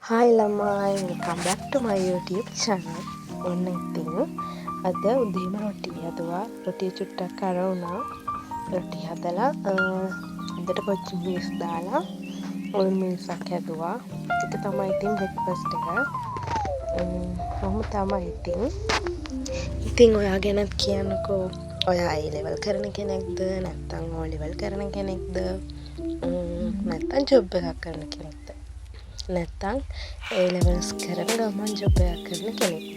Hi ළමයි, welcome back to my YouTube channel. ඔන්න ඉතින් අද උදේම රොටි හදුවා. රොටිය චුට්ටක් අර වුණා. රොටි හදලා හොඳට කොච්චි මිරිස් දාලා ඔල් මිරිසක් හැදුවා. ඒක තමයි ඉතින් බ්‍රෙක්ෆාස්ට් එක. කොහොම තමයි ඉතින්. ඉතින් ඔයා ගැනත් කියන්නකෝ. ඔයා A level කරන කෙනෙක්ද නැත්නම් O level කරන කෙනෙක්ද? නැත්නම් ජොබ් එකක් කරන කෙනෙක්ද? නැත්තම් A levels කරන ගමන් ජොබ් එකක් කරන කෙනෙක්ද?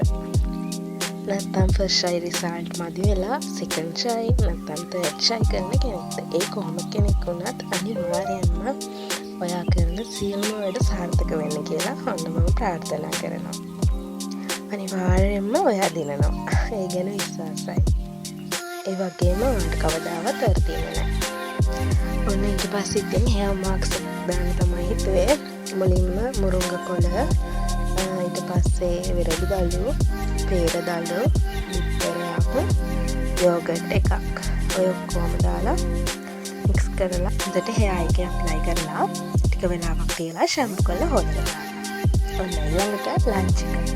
නැත්තම් ෆස්ට් ට්‍රයි රිසල්ට් මදි වෙලා සෙකන්ඩ් ට්‍රයි නැත්තම් තර්ඩ් ට්‍රයි කරන කෙනෙක්ද? ඒ කොහොම කෙනෙක් වුණත් අනිවාර්යයෙන්ම ඔයා කරන සියලුම වැඩ සාර්ථක වෙන්න කියලා ඔන්න මම ප්‍රාර්ථනා කරනවා. අනිවාර්යයෙන්ම ඔයා දිනනවා. ඒ ගැන විශ්වාසයි. ඒ වගේම ඔයාට කවදාවත් වැරදින්නේ නැහැ. ඔන්න ඊට පස්සේ ඉතින් hair marks දාන්න තමයි හිතුවේ. මුලින්ම මුරුංග කොළ, ඊට පස්සේ විරලි දළු, පේර දළු, බිත්තරයක්, යෝගට් එකක්. ඔය ඔක්කොම දාලා මික්ස් කරලා හොඳට hair එකේ apply කරලා ටික වෙලාවක් තියලා shampoo කරලා හොදලා දාන්න. ඔන්න ඊළඟට ලන්ච් එක.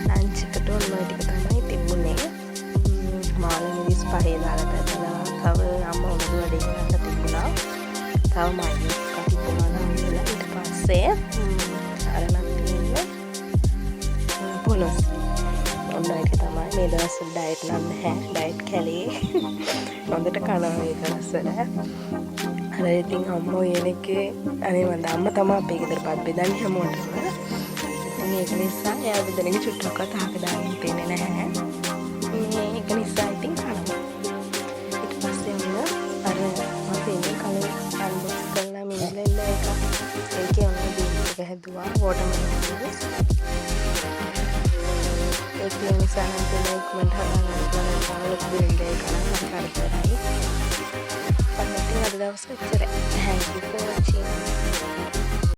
ලන්ච් එකට ඔන්න ඔය ටික තමයි තිබුණේ. මාළු මිරිස් පහේ දාලා පැදලා තව අම්මා උඩු වැඩේ කරලා තිබුණා. තව මයිස් කටිපුණා නම් ඊට පස්සේ අරනක් තියෙන්නේ පොලොස්. ඔන්න ඒක තමයි මේ දවස්වල ඩයට් නම් නැහැ. ඩයට් කැලේ හොඳට කනවා මේ දවස්වල. අර ඉතින් අම්මෝ එනකේ අනේ මන්ද අම්මා තමයි අපේ ගෙදරපත් බෙදන්නේ හැමෝටම. ඉතින් ඒක නිසා එයා බෙදන්නේ චුට්ටක්වත් අහක දාන්න දෙන්නේ නැහැ. ඒක නිසා ඉතින් කනවා. ඊට පස්සේ ඔන්න අර අපේ කලින් අන්බොක්ස් කරලා මිනිලෙල්ල එක ඒකේ ඔන්න බීන්ස් එක හැදුවා වෝටර්මෙලන් ජූස්. ඒක නිසා නම් තමයි කමෙන්ට් හදාගන්න ඕන තාලොක් බින්ද එක කරලා කරයි. අන්න ඉතින් අද දවස් කොච්චර. Thank you for watching.